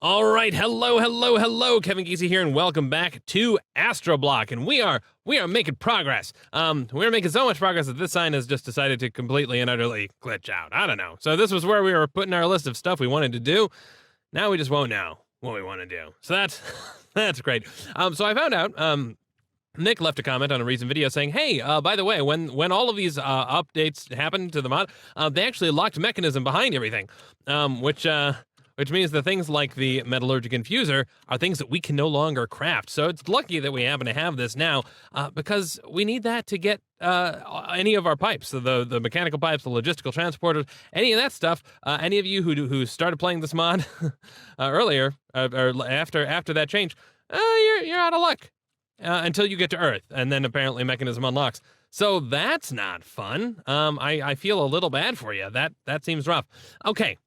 All right, hello, Kevin Geesey here, and welcome back to AstroBlock, and we are making progress. We're making so much progress that this sign has just decided to completely and utterly glitch out. I don't know. So this was where we were putting our list of stuff we wanted to do. Now we just won't know what we want to do. So that's that's great. So I found out. Nick left a comment on a recent video saying, "Hey, by the way, when all of these updates happened to the mod, they actually locked mechanism behind everything, which means that things like the metallurgic infuser are things that we can no longer craft. So it's lucky that we happen to have this now, because we need that to get any of our pipes, so the mechanical pipes, the logistical transporters, any of that stuff. Any of you who started playing this mod earlier or after that change, you're out of luck until you get to Earth, and then apparently mechanism unlocks. So that's not fun. I feel a little bad for you. That seems rough. Okay."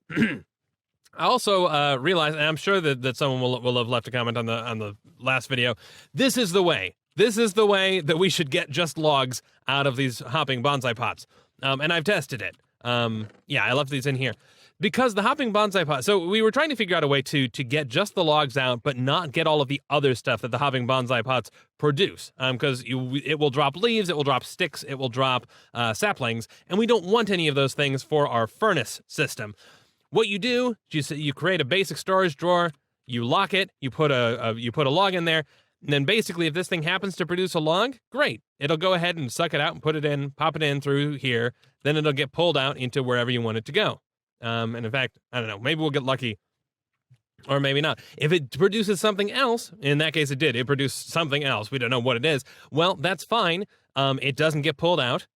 I also realized, and I'm sure that someone will have left a comment on the last video. This is the way. This is the way that we should get just logs out of these hopping bonsai pots. And I've tested it. Yeah, I left these in here. Because the hopping bonsai pot, so we were trying to figure out a way to get just the logs out, but not get all of the other stuff that the hopping bonsai pots produce. Because it will drop leaves, it will drop sticks, it will drop saplings, and we don't want any of those things for our furnace system. What you do, you create a basic storage drawer, you lock it, you put a log in there, and then basically if this thing happens to produce a log, great. It'll go ahead and suck it out and put it in, pop it in through here, then it'll get pulled out into wherever you want it to go. And in fact, I don't know, maybe we'll get lucky, or maybe not. If it produces something else, in that case it did, it produced something else, we don't know what it is, well, that's fine. It doesn't get pulled out.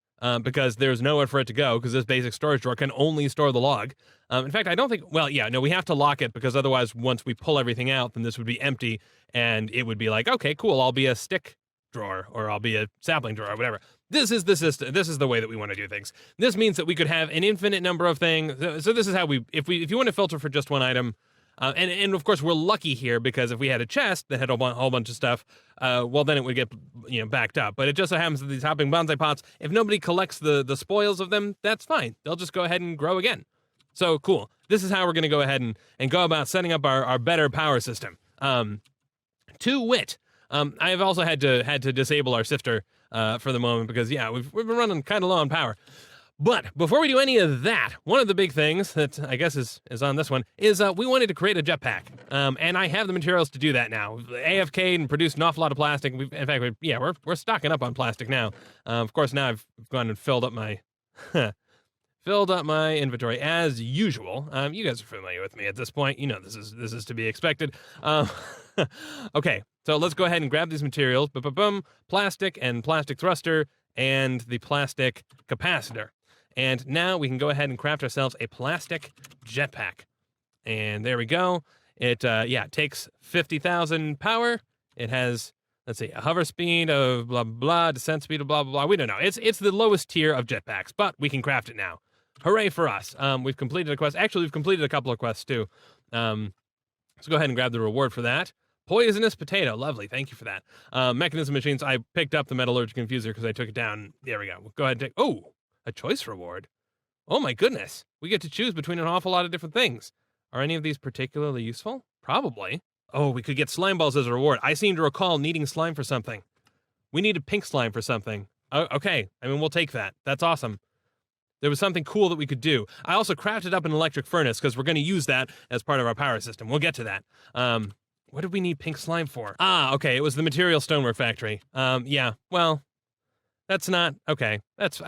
Because there's nowhere for it to go, because this basic storage drawer can only store the log. In fact, I don't think, well, yeah, no, we have to lock it, because otherwise, once we pull everything out, then this would be empty, and it would be like, okay, cool, I'll be a stick drawer, or I'll be a sapling drawer, or whatever. This is the system. This is the way that we want to do things. This means that we could have an infinite number of things. So this is how if you want to filter for just one item, and of course we're lucky here, because if we had a chest that had a whole bunch of stuff, well, then it would get backed up. But it just so happens that these hopping bonsai pots, if nobody collects the spoils of them, that's fine. They'll just go ahead and grow again. So cool. This is how we're going to go ahead and go about setting up our better power system. To wit, I have also had to disable our sifter for the moment, because yeah, we've been running kind of low on power. But before we do any of that, one of the big things that I guess is on this one is we wanted to create a jetpack, and I have the materials to do that now. AFK and produced an awful lot of plastic. In fact, we're stocking up on plastic now. Of course, now I've gone and filled up my inventory as usual. You guys are familiar with me at this point. You know this is to be expected. Okay, so let's go ahead and grab these materials. Boom, plastic and plastic thruster and the plastic capacitor. And now we can go ahead and craft ourselves a plastic jetpack. And there we go. It takes 50,000 power. It has, let's see, a hover speed of blah, blah, blah, descent speed of blah, blah, blah. We don't know. It's the lowest tier of jetpacks, but we can craft it now. Hooray for us. We've completed a quest. Actually, we've completed a couple of quests, too. Let's go ahead and grab the reward for that. Poisonous potato. Lovely. Thank you for that. Mechanism machines. I picked up the metallurgic infuser because I took it down. There we go. We'll go ahead and take... Oh! A choice reward. Oh my goodness. We get to choose between an awful lot of different things. Are any of these particularly useful? Probably. Oh, we could get slime balls as a reward. I seem to recall needing slime for something. We needed pink slime for something. Okay. I mean, we'll take that. That's awesome. There was something cool that we could do. I also crafted up an electric furnace because we're going to use that as part of our power system. We'll get to that. What did we need pink slime for? Ah, okay. It was the material stonework factory. Yeah, well... That's not okay. That's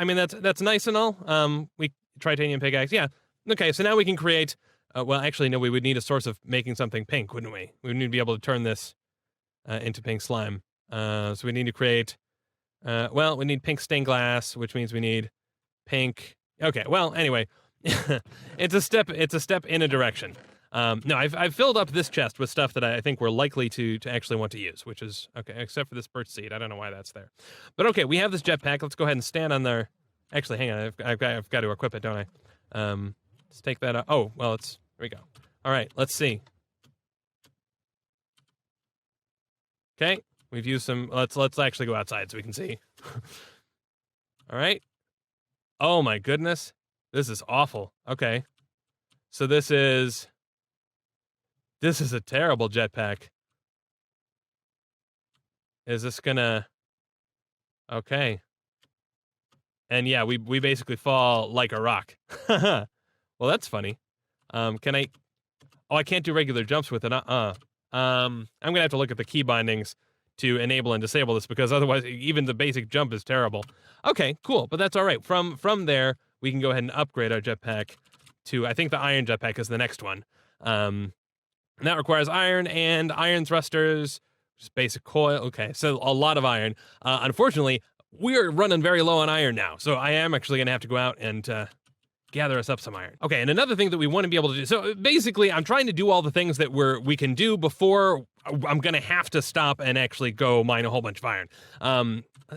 nice and all. We titanium pickaxe. Yeah. Okay. So now we can create. Well, actually, no. We would need a source of making something pink, wouldn't we? We would need to be able to turn this into pink slime. So we need to create. Well, we need pink stained glass, which means we need pink. Okay. Well, anyway, it's a step. It's a step in a direction. No, I've filled up this chest with stuff that I think we're likely to actually want to use, which is okay, except for this birch seed. I don't know why that's there, but okay, we have this jetpack. Let's go ahead and stand on there. Actually, hang on, I've got to equip it, don't I? Let's take that out. Oh, well, here we go. All right, let's see. Okay, we've used some. Let's actually go outside so we can see. All right. Oh my goodness, this is awful. Okay, so this is This is a terrible jetpack. Is this gonna... Okay. And yeah, we basically fall like a rock. Well, that's funny. Can I... Oh, I can't do regular jumps with it. I'm gonna have to look at the key bindings to enable and disable this, because otherwise even the basic jump is terrible. Okay, cool, but that's all right. From there, we can go ahead and upgrade our jetpack to, I think the iron jetpack is the next one. And that requires iron and iron thrusters, just basic coil. Okay, so a lot of iron. Unfortunately, we're running very low on iron now, so I am actually gonna have to go out and gather us up some iron. Okay, and another thing that we want to be able to do, so basically I'm trying to do all the things that we can do before I'm gonna have to stop and actually go mine a whole bunch of iron.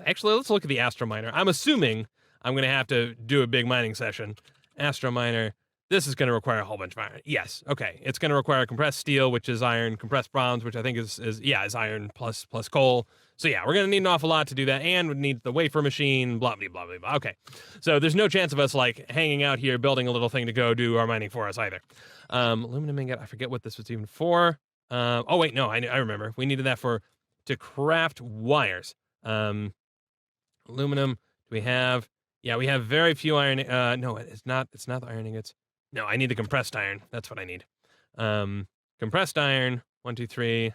Actually, let's look at the Astra Miner. I'm assuming I'm gonna have to do a big mining session. Astra Miner, this is gonna require a whole bunch of iron. Yes, okay. It's gonna require compressed steel, which is iron, compressed bronze, which I think is iron plus coal. So yeah, we're gonna need an awful lot to do that, and we need the wafer machine, blah, blah, blah, blah, blah. Okay, so there's no chance of us, like, hanging out here building a little thing to go do our mining for us either. Aluminum ingot, I forget what this was even for. Oh wait, no, I remember. We needed that to craft wires. Aluminum, do we have... Yeah, we have very few iron... no, it's not the iron ingots. No, I need the compressed iron. That's what I need. Compressed iron, 1, 2, 3,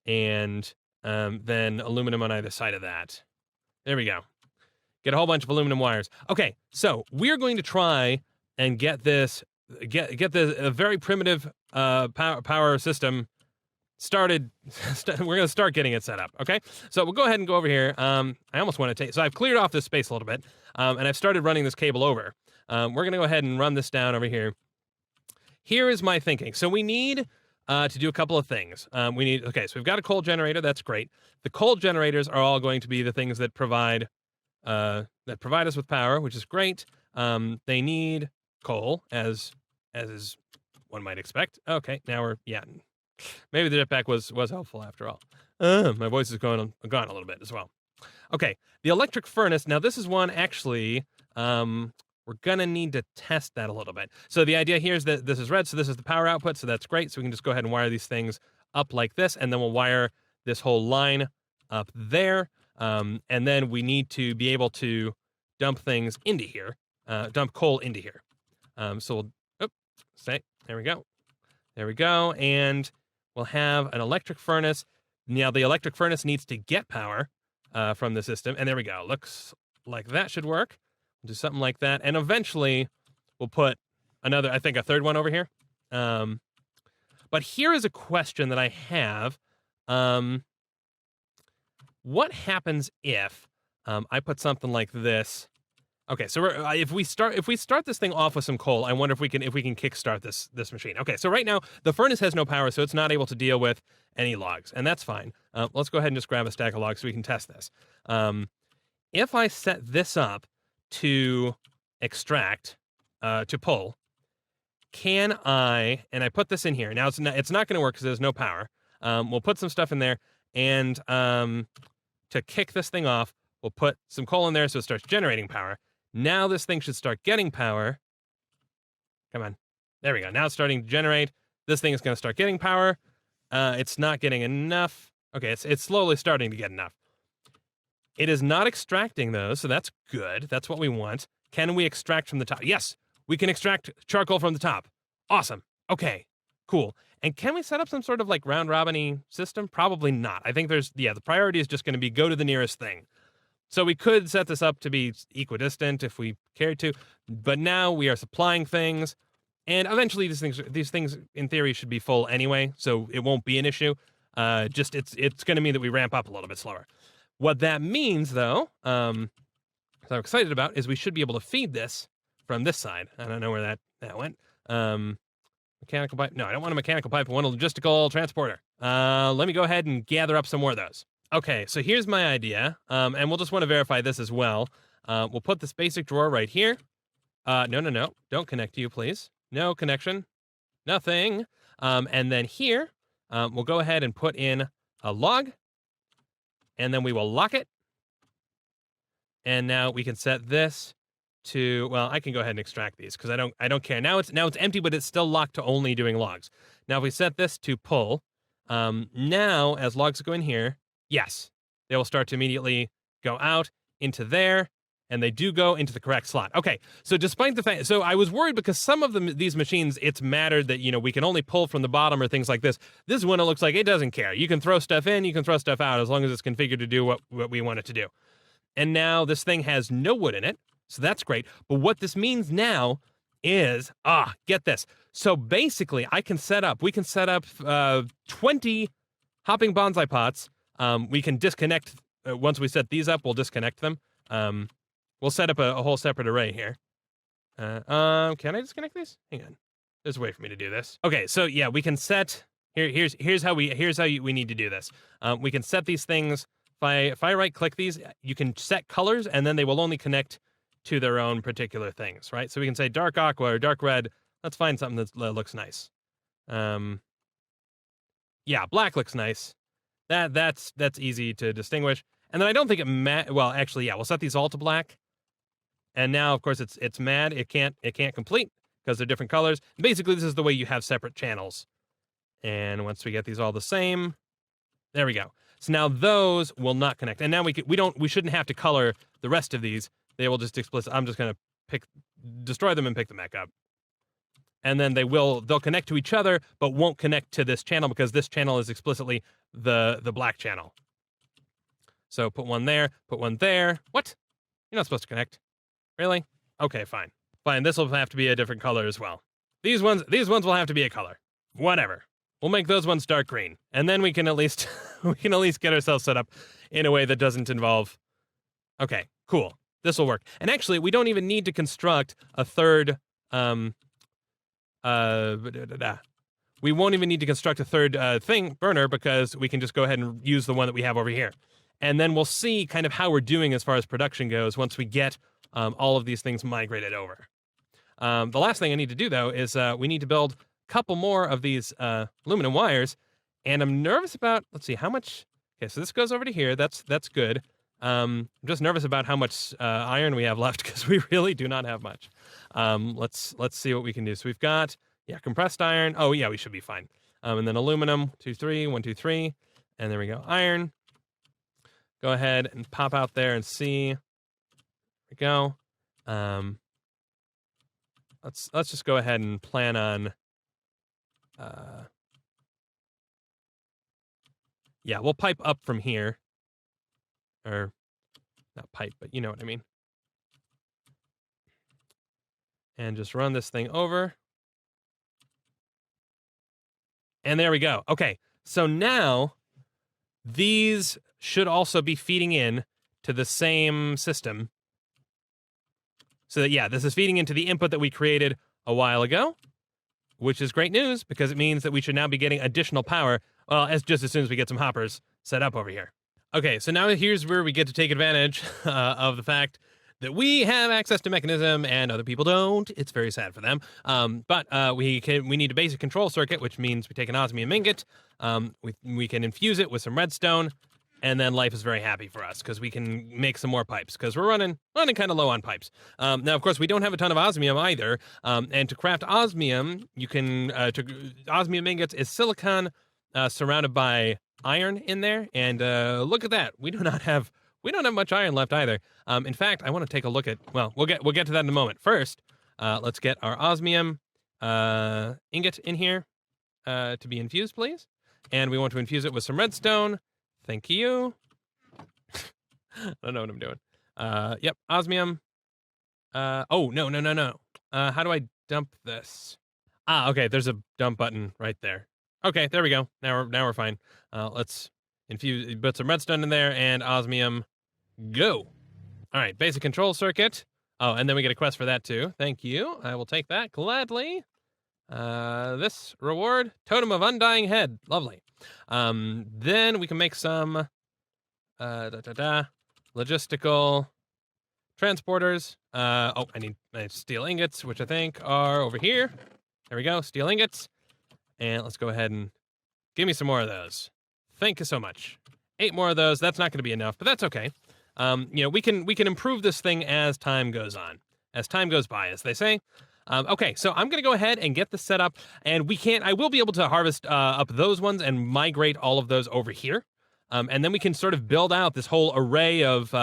and... then aluminum on either side of that. There we go. Get a whole bunch of aluminum wires. Okay, so we're going to try and get this, a very primitive power system started. We're going to start getting it set up, okay? So we'll go ahead and go over here. I almost want to take... So I've cleared off this space a little bit, and I've started running this cable over. We're going to go ahead and run this down over here. Here is my thinking. So we need... to do a couple of things. Okay, so we've got a coal generator. That's great. The coal generators are all going to be the things that provide us with power, which is great. They need coal, as one might expect. Okay, now maybe the jetpack was helpful after all. My voice is gone a little bit as well. Okay, the electric furnace. Now this is one actually. We're gonna need to test that a little bit. So the idea here is that this is red, so this is the power output, so that's great. So we can just go ahead and wire these things up like this, and then we'll wire this whole line up there. And then we need to be able to dump things into here, dump coal into here. So we'll, there we go. There we go, and we'll have an electric furnace. Now the electric furnace needs to get power from the system, and there we go. Looks like that should work. Do something like that, and eventually we'll put another, I think a third one over here. But here is a question that I have. What happens if I put something like this? Okay, so if we start this thing off with some coal, I wonder if we can kickstart this machine. Okay, so right now the furnace has no power, so it's not able to deal with any logs, and that's fine. Let's go ahead and just grab a stack of logs so we can test this. If I set this up to extract, to pull, can I, and I put this in here. Now it's not going to work because there's no power. We'll put some stuff in there, and to kick this thing off, we'll put some coal in there so it starts generating power. Now this thing should start getting power. Come on. There we go. Now it's starting to generate. This thing is going to start getting power. It's not getting enough. Okay, it's slowly starting to get enough. It is not extracting those, so that's good. That's what we want. Can we extract from the top? Yes, we can extract charcoal from the top. Awesome. Okay, cool. And can we set up some sort of like round-robin-y system? Probably not. I think the priority is just going to be go to the nearest thing. So we could set this up to be equidistant if we cared to, but now we are supplying things, and eventually these things in theory should be full anyway, so it won't be an issue. Just it's going to mean that we ramp up a little bit slower. What that means, though, that I'm excited about, is we should be able to feed this from this side. I don't know where that went. Mechanical pipe. No, I don't want a mechanical pipe. I want a logistical transporter. Let me go ahead and gather up some more of those. Okay, so here's my idea, and we'll just want to verify this as well. We'll put this basic drawer right here. No. Don't connect to you, please. No connection. Nothing. And then here, we'll go ahead and put in a log. And then we will lock it. And now we can set this to, well, I can go ahead and extract these because I don't care. Now it's empty, but it's still locked to only doing logs. Now if we set this to pull, now as logs go in here, yes, they will start to immediately go out into there, and they do go into the correct slot. Okay, so despite the fact, so I was worried because some of these machines, it's mattered that, you know, we can only pull from the bottom or things like this. This one, it looks like it doesn't care. You can throw stuff in, you can throw stuff out, as long as it's configured to do what we want it to do. And now this thing has no wood in it, so that's great. But what this means now is, get this. So basically, we can set up 20 hopping bonsai pots. We can disconnect, once we set these up, we'll disconnect them. We'll set up a whole separate array here. Can I disconnect these? Hang on. There's a way for me to do this. Okay, so yeah, we can set, here's how we need to do this. We can set these things. If I right click these, you can set colors, and then they will only connect to their own particular things, right? So we can say dark aqua or dark red. Let's find something that looks nice. Yeah, black looks nice. That's easy to distinguish. And then I don't think well, actually, yeah, we'll set these all to black. And now, of course, it's mad. It can't complete because they're different colors. Basically, this is the way you have separate channels. And once we get these all the same, there we go. So now those will not connect. And now we shouldn't have to color the rest of these. They will just I'm just gonna destroy them and pick them back up. And then they'll connect to each other, but won't connect to this channel because this channel is explicitly the black channel. So put one there, put one there. What? You're not supposed to connect. Really? Okay, fine. Fine, this will have to be a different color as well. These ones will have to be a color. Whatever. We'll make those ones dark green. And then we can at least get ourselves set up in a way that doesn't involve. Okay, cool. This will work. And actually, we don't even need to construct a third we won't even need to construct a third burner because we can just go ahead and use the one that we have over here. And then we'll see kind of how we're doing as far as production goes once we get all of these things migrated over. The last thing I need to do, though, is we need to build a couple more of these aluminum wires. And I'm nervous about, let's see, how much. Okay, so this goes over to here. That's good. I'm just nervous about how much iron we have left because we really do not have much. Let's see what we can do. So we've got, compressed iron. Oh, yeah, we should be fine. And then aluminum, 2, 3, 1, 2, 3. And there we go. Iron. Go ahead and pop out there and see. There we go. Let's just go ahead and plan on. We'll pipe up from here. Or not pipe, but you know what I mean. And just run this thing over. And there we go. Okay, so now these should also be feeding in to the same system. So that, this is feeding into the input that we created a while ago, which is great news because it means that we should now be getting additional power, just as soon as we get some hoppers set up over here. Okay, so now here's where we get to take advantage of the fact that we have access to mechanism and other people don't. It's very sad for them. But we need a basic control circuit, which means we take an osmium ingot. We can infuse it with some redstone, and then life is very happy for us because we can make some more pipes because we're running kind of low on pipes. Now, of course, we don't have a ton of osmium either. And to craft osmium, you can osmium ingots is silicon surrounded by iron in there, and look at that. We don't have much iron left either. In fact, I want to take a look at. Well, we'll get to that in a moment. First, let's get our osmium ingot in here to be infused, please. And we want to infuse it with some redstone. Thank you. I don't know what I'm doing. Yep, osmium. Oh no. How do I dump this? Okay. There's a dump button right there. Okay, there we go. Now we're fine. Let's put some redstone in there and osmium. Go. All right, basic control circuit. Oh, and then we get a quest for that too. Thank you. I will take that gladly. This reward, totem of undying head. Lovely. Then we can make some logistical transporters. I need steel ingots, which I think are over here. There we go, steel ingots. And let's go ahead and give me some more of those. Thank you so much. 8 more of those. That's not going to be enough, but that's okay. We can improve this thing as time goes on. as time goes by, as they say. Okay, so I'm going to go ahead and get this set up, and I will be able to harvest up those ones and migrate all of those over here. And then we can sort of build out this whole array of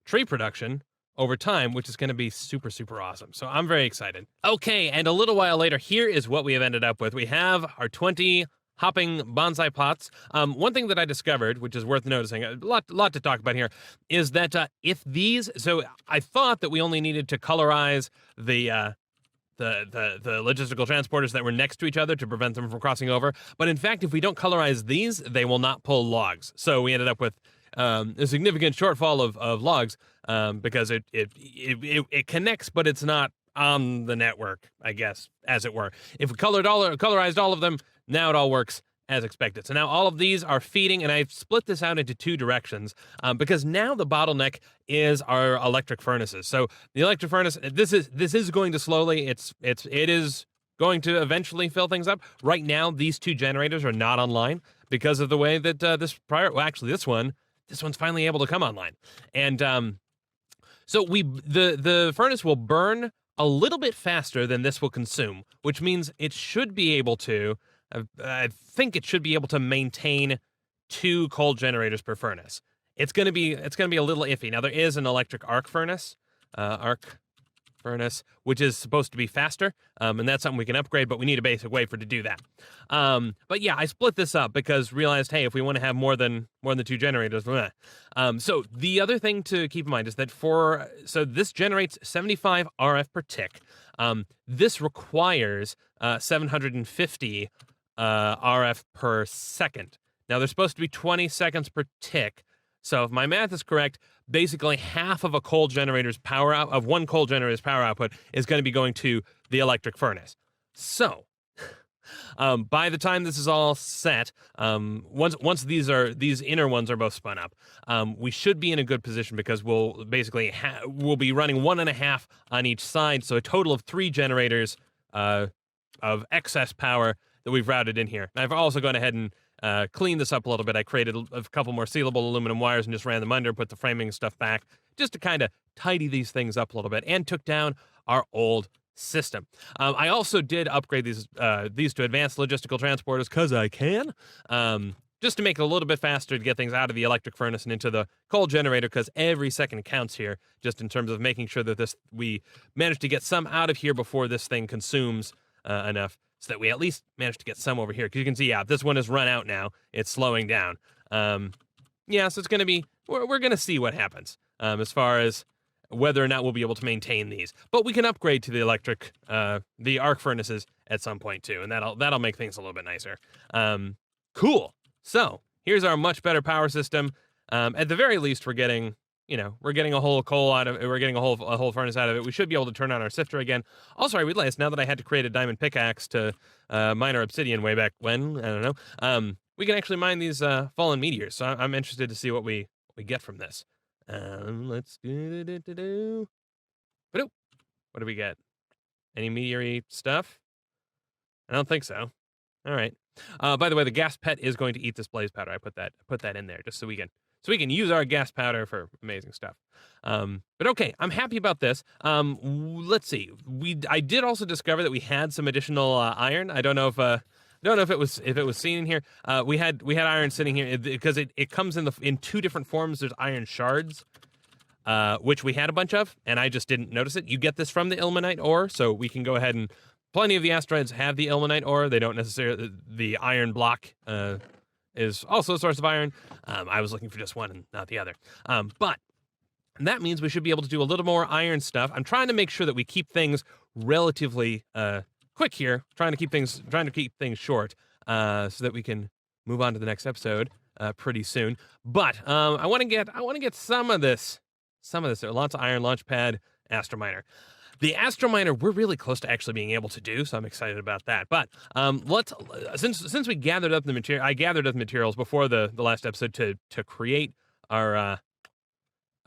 tree production over time, which is going to be super, super awesome. So I'm very excited. Okay, and a little while later, here is what we have ended up with. We have our 20 hopping bonsai pots. One thing that I discovered, which is worth noticing, a lot to talk about here, is that if these, so I thought that we only needed to colorize the logistical transporters that were next to each other to prevent them from crossing over. But in fact, if we don't colorize these, they will not pull logs. So we ended up with a significant shortfall of logs because it connects, but it's not on the network, I guess, as it were. If we colorized all of them, now it all works as expected. So now all of these are feeding, and I've split this out into two directions because now the bottleneck is our electric furnaces. So the electric furnace, this is going to slowly, it is going to eventually fill things up. Right now, these two generators are not online because of the way that this one's finally able to come online. And so the furnace will burn a little bit faster than this will consume, which means it should be able to, I think it should be able to maintain 2 coal generators per furnace. It's gonna be a little iffy. Now there is an electric arc furnace, which is supposed to be faster, and that's something we can upgrade, but we need a basic way for it to do that. But yeah, I split this up because realized, hey, if we want to have more than 2 generators, so the other thing to keep in mind is that so this generates 75 RF per tick. This requires 750 RF per second. Now there's supposed to be 20 seconds per tick. So if my math is correct, basically half of one coal generator's power output is going to be going to the electric furnace. So by the time this is all set, once these inner ones are both spun up, we should be in a good position because we'll basically we'll be running 1.5 on each side, so a total of 3 generators of excess power that we've routed in here. And I've also gone ahead and cleaned this up a little bit. I created a couple more sealable aluminum wires and just ran them under, put the framing stuff back, just to kind of tidy these things up a little bit, and took down our old system. I also did upgrade these to advanced logistical transporters because I can, just to make it a little bit faster to get things out of the electric furnace and into the coal generator, because every second counts here, just in terms of making sure that we manage to get some out of here before this thing consumes enough, so that we at least manage to get some over here. Because you can see, yeah, this one has run out now. It's slowing down. Yeah, so it's going to be, we're going to see what happens as far as whether or not we'll be able to maintain these. But we can upgrade to the electric, the arc furnaces at some point too, and that'll make things a little bit nicer. Cool. So here's our much better power system. At the very least, we're getting a whole coal out of it. We're getting a whole furnace out of it. We should be able to turn on our sifter again. Also, I realized now that I had to create a diamond pickaxe to mine our obsidian way back when, I don't know, we can actually mine these fallen meteors. So I'm interested to see what we get from this. Let's do. What do we get? Any meteor stuff? I don't think so. All right. By the way, the gas pet is going to eat this blaze powder. I put that in there just so we can use our gas powder for amazing stuff. But okay, I'm happy about this. Let's see. I did also discover that we had some additional iron. I don't know if it was seen in here. We had iron sitting here because it comes in 2 different forms. There's iron shards, which we had a bunch of, and I just didn't notice it. You get this from the ilmenite ore, so we can go ahead and plenty of the asteroids have the ilmenite ore. They don't necessarily, the iron block is also a source of iron. I was looking for just one and not the other. But that means we should be able to do a little more iron stuff. I'm trying to make sure that we keep things relatively quick here, trying to keep things short, so that we can move on to the next episode pretty soon. But I want to get some of this. There are lots of iron launch pad, Astra Miner. The Astro Miner, we're really close to actually being able to do, so I'm excited about that. But since we gathered up the material, I gathered up the materials before the last episode to create our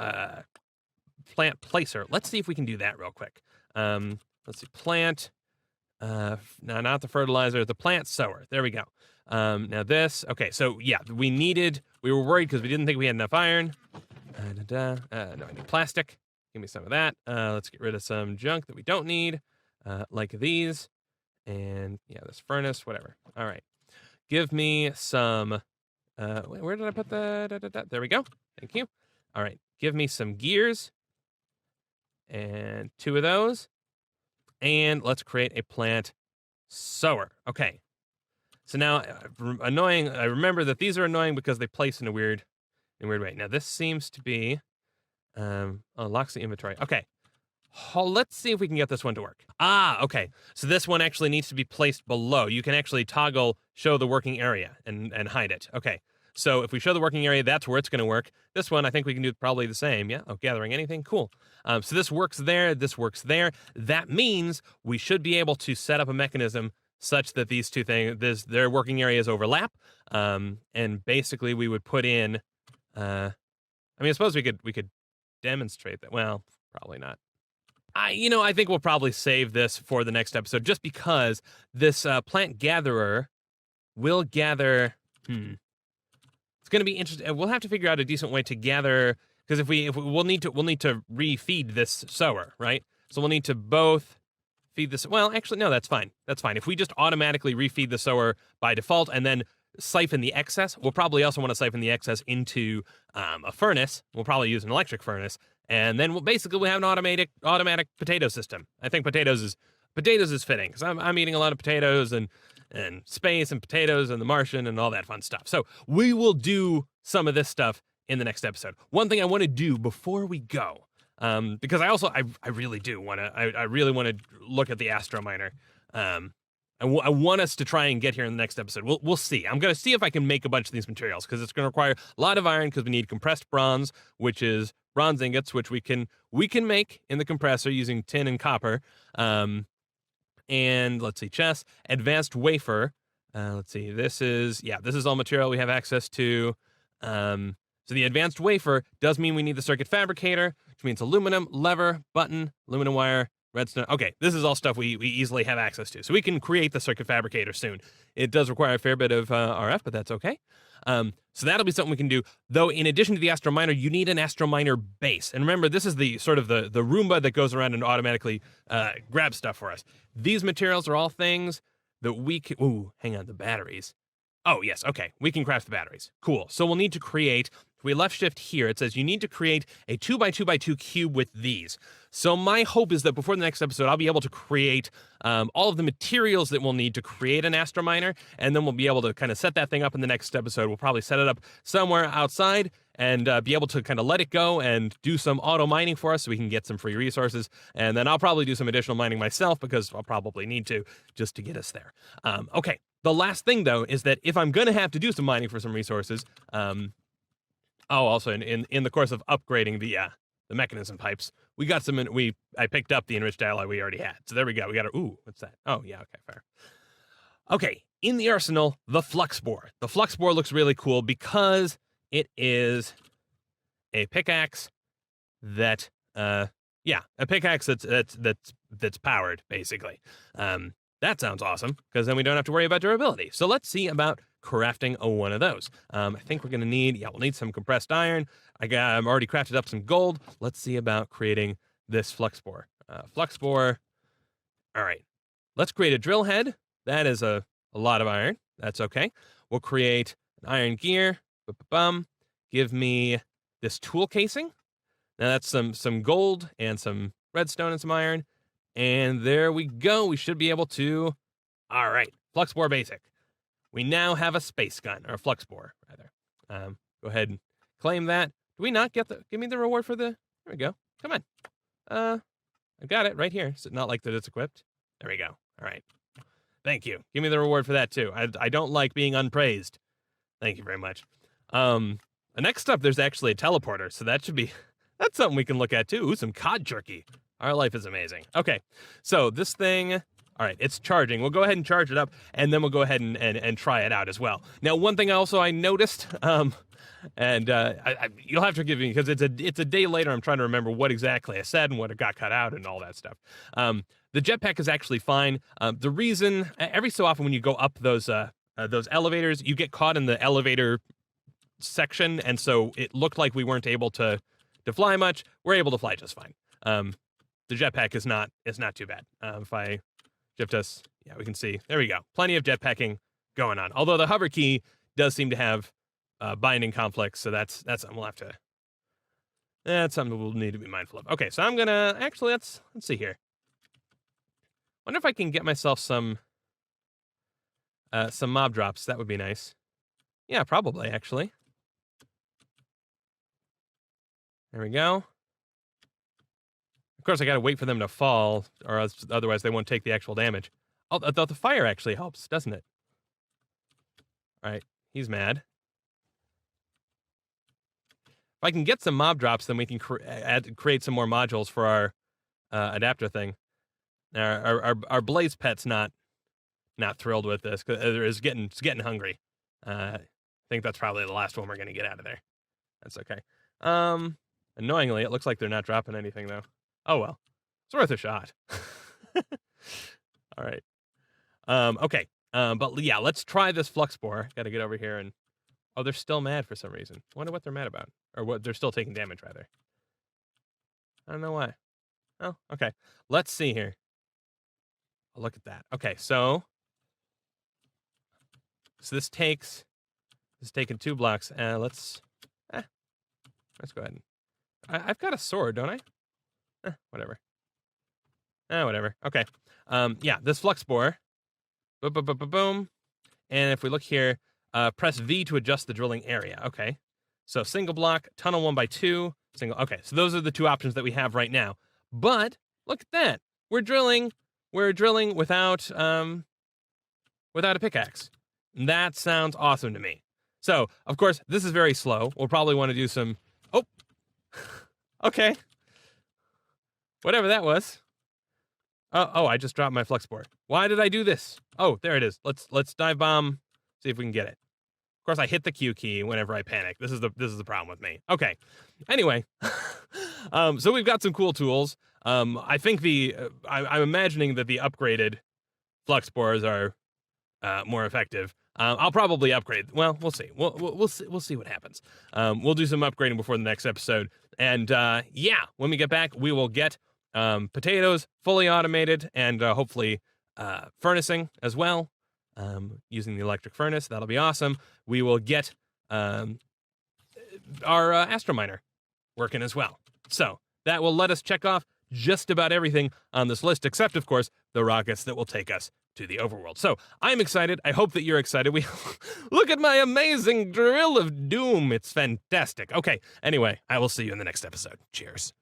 plant placer. Let's see if we can do that real quick. Let's see, plant. No, not the fertilizer, the plant sower. There we go. Now this. Okay, so yeah, we were worried because we didn't think we had enough iron. No, I need plastic. Give me some of that. Let's get rid of some junk that we don't need, like these. And yeah, this furnace, whatever. All right. Give me some, where did I put the, there we go. Thank you. All right. Give me some gears. And 2 of those. And let's create a plant sower. Okay. So now, annoying, I remember that these are annoying because they place in a weird way. Now, this seems to be, locks the inventory. Okay. Let's see if we can get this one to work. Ah, okay. So this one actually needs to be placed below. You can actually toggle show the working area and hide it. Okay. So if we show the working area, that's where it's going to work. This one, I think we can do probably the same. Yeah. Oh, gathering anything. Cool. So this works there. This works there. That means we should be able to set up a mechanism such that these two things, their working areas overlap. And basically we would put in, I suppose we could demonstrate that. Well, probably not. I think we'll probably save this for the next episode just because this plant gatherer will gather. It's going to be interesting. We'll have to figure out a decent way to gather because if we'll need to refeed this sower, right? So we'll need to both feed this. Well, actually, no, that's fine. That's fine. If we just automatically refeed the sower by default and then siphon the excess, we'll probably also want to siphon the excess into a furnace. We'll probably use an electric furnace. And then we'll have an automatic potato system. I think potatoes is fitting because I'm eating a lot of potatoes and space and potatoes and the Martian and all that fun stuff. So we will do some of this stuff in the next episode. One thing I want to do before we go, because I really do want to, I really want to look at the Astro Miner. I want us to try and get here in the next episode. We'll see. I'm going to see if I can make a bunch of these materials because it's going to require a lot of iron because we need compressed bronze, which is bronze ingots, which we can make in the compressor using tin and copper. And let's see, chess, advanced wafer. Let's see, this is all material we have access to. So the advanced wafer does mean we need the circuit fabricator, which means aluminum, lever, button, aluminum wire, redstone. Okay, this is all stuff we easily have access to. So we can create the circuit fabricator soon. It does require a fair bit of RF, but that's okay. So that'll be something we can do. Though, in addition to the Astro Miner, you need an Astro Miner base. And remember, this is the sort of the Roomba that goes around and automatically grabs stuff for us. These materials are all things that we can... Ooh, hang on, the batteries. Oh, yes, okay. We can craft the batteries. Cool. So we'll need to create... If we left shift here, it says you need to create a 2x2x2 cube with these. So my hope is that before the next episode, I'll be able to create all of the materials that we'll need to create an Astro Miner, and then we'll be able to kind of set that thing up in the next episode. We'll probably set it up somewhere outside and be able to kind of let it go and do some auto mining for us so we can get some free resources. And then I'll probably do some additional mining myself because I'll probably need to just to get us there. Okay, the last thing, though, is that if I'm going to have to do some mining for some resources... also in the course of upgrading the mechanism pipes, we got some. I picked up the enriched alloy we already had. So there we go. We got our. Ooh, what's that? Oh yeah, okay, fair. Okay, in the arsenal, the flux bore. The flux bore looks really cool because it is a pickaxe that a pickaxe that's powered basically. That sounds awesome because then we don't have to worry about durability. So let's see about crafting one of those. I think we're going to need, we'll need some compressed iron. I've already crafted up some gold. Let's see about creating this flux bore. Flux bore. All right. Let's create a drill head. That is a lot of iron. That's okay. We'll create an iron gear. Give me this tool casing. Now that's some gold and some redstone and some iron. And there we go. We should be able to... All right. Flux bore basic. We now have a space gun, or a flux bore, rather. Go ahead and claim that. Do we not get the... Give me the reward for the... There we go. Come on. I got it right here. So not like that it's equipped. There we go. All right. Thank you. Give me the reward for that, too. I don't like being unpraised. Thank you very much. Next up, there's actually a teleporter, so that should be... That's something we can look at, too. Ooh, some cod jerky. Our life is amazing. Okay, so this thing, all right, it's charging. We'll go ahead and charge it up, and then we'll go ahead and try it out as well. Now, one thing also I noticed, you'll have to forgive me because it's a day later. I'm trying to remember what exactly I said and what it got cut out and all that stuff. The jetpack is actually fine. The reason, every so often when you go up those elevators, you get caught in the elevator section, and so it looked like we weren't able to to fly much, we're able to fly just fine. The jetpack is not too bad. If I shift us, yeah, we can see. There we go. Plenty of jetpacking going on. Although the hover key does seem to have binding conflicts, so that's something we'll have to. That's something we'll need to be mindful of. Okay, so I'm gonna actually let's see here. Wonder if I can get myself some mob drops. That would be nice. Yeah, probably actually. There we go. Of course, I gotta wait for them to fall, or else, otherwise they won't take the actual damage. Oh, the fire actually helps, doesn't it? All right, he's mad. If I can get some mob drops, then we can create some more modules for our adapter thing. Our blaze pet's not thrilled with this because it's getting hungry. I think that's probably the last one we're gonna get out of there. That's okay. Annoyingly, it looks like they're not dropping anything though. Oh well, it's worth a shot. All right. Okay. But yeah, let's try this flux spore. Got to get over here and oh, they're still mad for some reason. I wonder what they're mad about, or what they're still taking damage rather. I don't know why. Oh, okay. Let's see here. Oh, look at that. Okay, so this is taking 2 blocks. Let's go ahead and I've got a sword, don't I? Whatever. Whatever. Okay. Yeah, this flux spore. Boom, boom, boom, boom, boom. And if we look here, press V to adjust the drilling area. Okay. So single block, tunnel 1x2, single. Okay, so those are the 2 options that we have right now. But look at that. We're drilling without a pickaxe. That sounds awesome to me. So, of course, this is very slow. We'll probably want to do some. Oh. Okay. Whatever that was. Oh, I just dropped my flux spore. Why did I do this? Oh, there it is. Let's dive bomb. See if we can get it. Of course, I hit the Q key whenever I panic. This is the problem with me. Okay. Anyway, so we've got some cool tools. I think I'm imagining that the upgraded flux spores are more effective. I'll probably upgrade. Well, we'll see. We'll see what happens. We'll do some upgrading before the next episode. And yeah, when we get back, we will get potatoes fully automated and hopefully furnacing as well. Using the electric furnace. That'll be awesome. We will get our Astro Miner working as well. So that will let us check off just about everything on this list, except, of course, the rockets that will take us to the overworld. So I'm excited. I hope that you're excited. We look at my amazing drill of doom. It's fantastic. Okay. Anyway, I will see you in the next episode. Cheers.